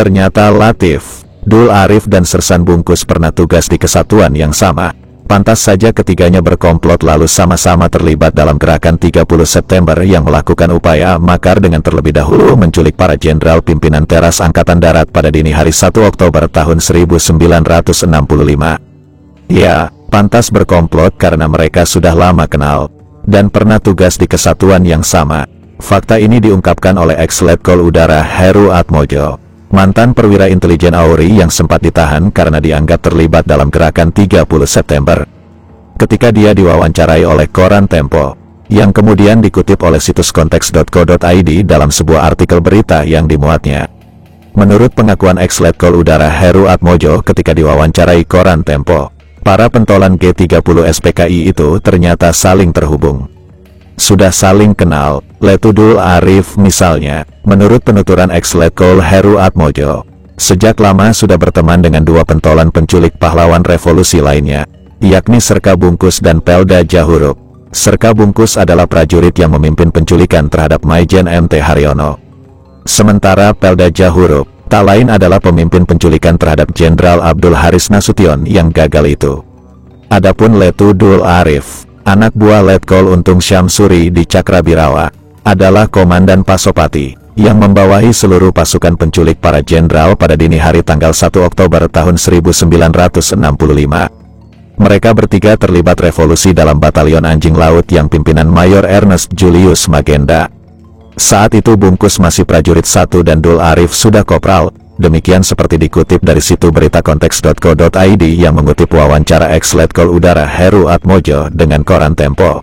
Ternyata Latif, Dul Arif dan Sersan Bungkus pernah tugas di kesatuan yang sama. Pantas saja ketiganya berkomplot lalu sama-sama terlibat dalam gerakan 30 September yang melakukan upaya makar dengan terlebih dahulu menculik para jenderal pimpinan teras Angkatan Darat pada dini hari 1 Oktober tahun 1965. Ya, pantas berkomplot karena mereka sudah lama kenal dan pernah tugas di kesatuan yang sama. Fakta ini diungkapkan oleh ex-Letkol Udara Heru Atmojo, mantan perwira intelijen AURI yang sempat ditahan karena dianggap terlibat dalam gerakan 30 September. Ketika dia diwawancarai oleh koran Tempo, yang kemudian dikutip oleh situs konteks.co.id dalam sebuah artikel berita yang dimuatnya. Menurut pengakuan ex-Letkol Udara Heru Atmojo ketika diwawancarai koran Tempo, para pentolan G30 SPKI itu ternyata saling terhubung. Sudah saling kenal, Letu Dul Arif misalnya, menurut penuturan ex-Letkol Heru Atmojo, sejak lama sudah berteman dengan dua pentolan penculik pahlawan revolusi lainnya, yakni Serka Bungkus dan Pelda Jahurup. Serka Bungkus adalah prajurit yang memimpin penculikan terhadap Maijen MT Haryono. Sementara Pelda Jahurup, tak lain adalah pemimpin penculikan terhadap Jenderal Abdul Haris Nasution yang gagal itu. Adapun Letu Dul Arif, anak buah Letkol Untung Syamsuri di Cakrabirawa, adalah Komandan Pasopati, yang membawahi seluruh pasukan penculik para jenderal pada dini hari tanggal 1 Oktober tahun 1965. Mereka bertiga terlibat revolusi dalam Batalion Anjing Laut yang pimpinan Mayor Ernest Julius Magenda. Saat itu Bungkus masih prajurit 1 dan Dul Arif sudah kopral. Demikian seperti dikutip dari situ berita konteks.co.id yang mengutip wawancara ex-Letkol Udara Heru Atmojo dengan koran Tempo.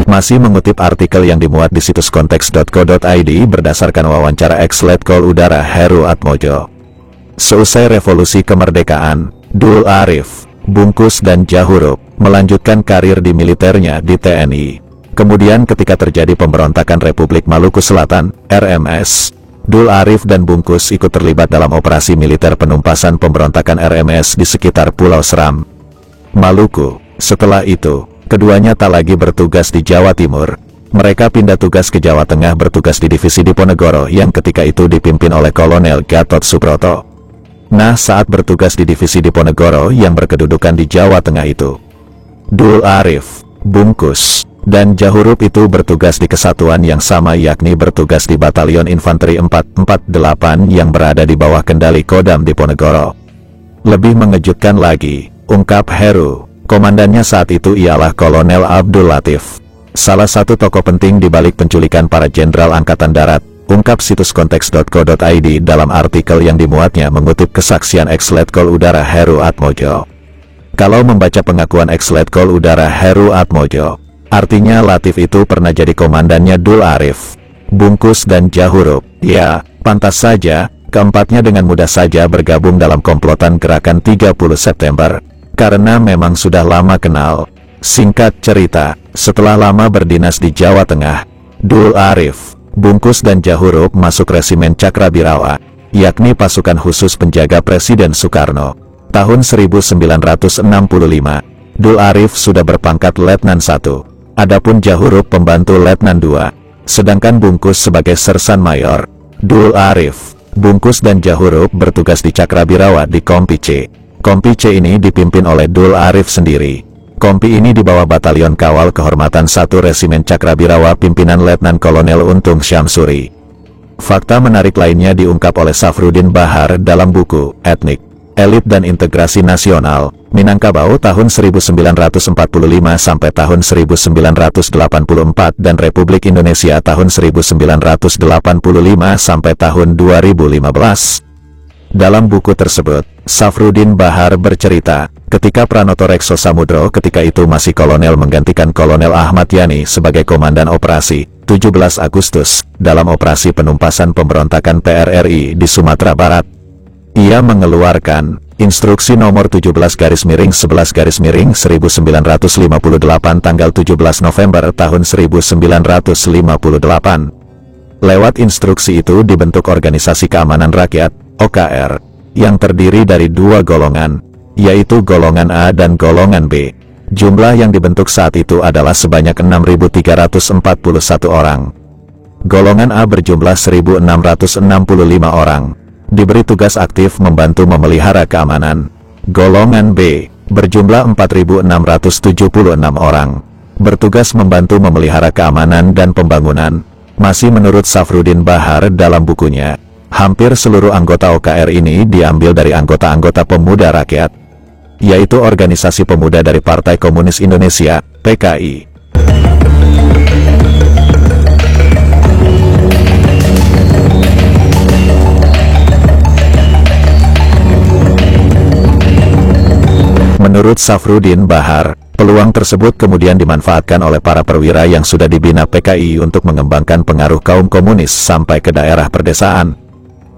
Masih mengutip artikel yang dimuat di situs konteks.co.id berdasarkan wawancara ex-Letkol Udara Heru Atmojo. Seusai revolusi kemerdekaan, Dul Arif, Bungkus dan Jahurup melanjutkan karir di militernya di TNI. Kemudian ketika terjadi pemberontakan Republik Maluku Selatan, RMS, Dul Arif dan Bungkus ikut terlibat dalam operasi militer penumpasan pemberontakan RMS di sekitar Pulau Seram, Maluku. Setelah itu, keduanya tak lagi bertugas di Jawa Timur. Mereka pindah tugas ke Jawa Tengah bertugas di Divisi Diponegoro yang ketika itu dipimpin oleh Kolonel Gatot Subroto. Nah, saat bertugas di Divisi Diponegoro yang berkedudukan di Jawa Tengah itu, Dul Arif, Bungkus, dan Jahurup itu bertugas di kesatuan yang sama yakni bertugas di Batalion Infanteri 448 yang berada di bawah kendali Kodam Diponegoro. Lebih mengejutkan lagi, ungkap Heru, komandannya saat itu ialah Kolonel Abdul Latif, salah satu tokoh penting di balik penculikan para jenderal Angkatan Darat. Ungkap situs konteks.co.id dalam artikel yang dimuatnya mengutip kesaksian ex-Letkol Udara Heru Atmojo. Kalau membaca pengakuan ex-Letkol Udara Heru Atmojo, artinya Latif itu pernah jadi komandannya Dul Arif, Bungkus dan Jahurup. Ya, pantas saja, keempatnya dengan mudah saja bergabung dalam komplotan gerakan 30 September, karena memang sudah lama kenal. Singkat cerita, setelah lama berdinas di Jawa Tengah, Dul Arif, Bungkus dan Jahurup masuk resimen Cakrabirawa, yakni pasukan khusus penjaga Presiden Soekarno. Tahun 1965, Dul Arif sudah berpangkat Letnan 1, adapun Jahurup pembantu Letnan 2, sedangkan Bungkus sebagai Sersan Mayor. Dul Arif, Bungkus dan Jahurup bertugas di Cakrabirawa di Kompi C. Kompi C ini dipimpin oleh Dul Arif sendiri. Kompi ini di bawah Batalion Kawal Kehormatan 1 Resimen Cakrabirawa pimpinan Letnan Kolonel Untung Syamsuri. Fakta menarik lainnya diungkap oleh Safruddin Bahar dalam buku Etnik, Elit dan Integrasi Nasional, Minangkabau tahun 1945 sampai tahun 1984 dan Republik Indonesia tahun 1985 sampai tahun 2015. Dalam buku tersebut, Safruddin Bahar bercerita, ketika Pranoto Rekso Samudro ketika itu masih kolonel menggantikan Kolonel Ahmad Yani sebagai komandan operasi, 17 Agustus, dalam operasi penumpasan pemberontakan PRRI di Sumatera Barat. Ia mengeluarkan Instruksi nomor 17/11/1958 tanggal 17 November tahun 1958. Lewat instruksi itu dibentuk Organisasi Keamanan Rakyat, OKR, yang terdiri dari dua golongan, yaitu golongan A dan golongan B. Jumlah yang dibentuk saat itu adalah sebanyak 6.341 orang. Golongan A berjumlah 1.665 orang, diberi tugas aktif membantu memelihara keamanan. Golongan B berjumlah 4.676 orang, bertugas membantu memelihara keamanan dan pembangunan. Masih menurut Safruddin Bahar dalam bukunya, hampir seluruh anggota OKR ini diambil dari anggota-anggota Pemuda Rakyat, yaitu organisasi pemuda dari Partai Komunis Indonesia, PKI. Menurut Safruddin Bahar, peluang tersebut kemudian dimanfaatkan oleh para perwira yang sudah dibina PKI untuk mengembangkan pengaruh kaum komunis sampai ke daerah perdesaan.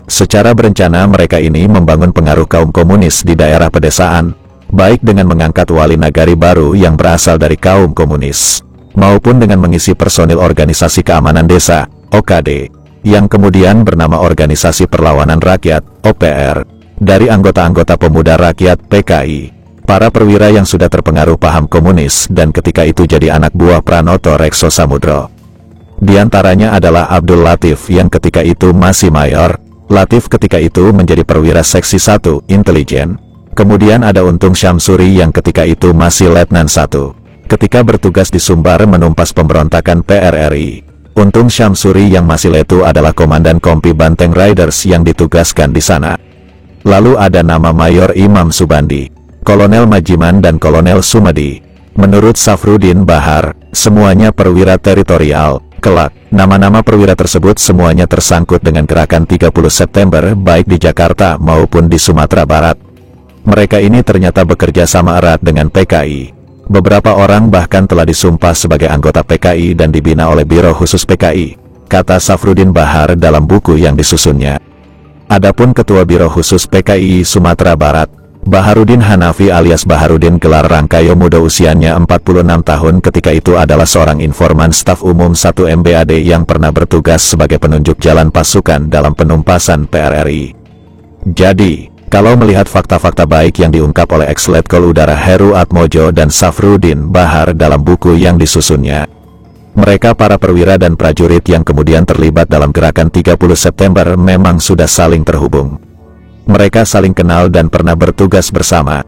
Secara berencana mereka ini membangun pengaruh kaum komunis di daerah pedesaan, baik dengan mengangkat wali nagari baru yang berasal dari kaum komunis, maupun dengan mengisi personil organisasi keamanan desa, OKD, yang kemudian bernama Organisasi Perlawanan Rakyat, OPR, dari anggota-anggota Pemuda Rakyat, PKI. Para perwira yang sudah terpengaruh paham komunis dan ketika itu jadi anak buah Pranoto Rekso Samudro. Di antaranya adalah Abdul Latif yang ketika itu masih mayor. Latif ketika itu menjadi perwira seksi 1, intelijen. Kemudian ada Untung Syamsuri yang ketika itu masih letnan 1. Ketika bertugas di Sumbar menumpas pemberontakan PRRI. Untung Syamsuri yang masih letu adalah komandan Kompi Banteng Riders yang ditugaskan di sana. Lalu ada nama Mayor Imam Subandi, Kolonel Majiman dan Kolonel Sumadi. Menurut Safruddin Bahar, semuanya perwira teritorial. Kelak, nama-nama perwira tersebut semuanya tersangkut dengan gerakan 30 September baik di Jakarta maupun di Sumatera Barat. Mereka ini ternyata bekerja sama erat dengan PKI. Beberapa orang bahkan telah disumpah sebagai anggota PKI dan dibina oleh Biro Khusus PKI, kata Safruddin Bahar dalam buku yang disusunnya. Adapun Ketua Biro Khusus PKI Sumatera Barat, Baharudin Hanafi alias Baharudin gelar Rangkayo muda usianya 46 tahun ketika itu adalah seorang informan staf umum 1 MBAD yang pernah bertugas sebagai penunjuk jalan pasukan dalam penumpasan PRRI. Jadi, kalau melihat fakta-fakta baik yang diungkap oleh ex-Letkol Udara Heru Atmojo dan Safruddin Bahar dalam buku yang disusunnya, mereka para perwira dan prajurit yang kemudian terlibat dalam gerakan 30 September memang sudah saling terhubung. Mereka saling kenal dan pernah bertugas bersama.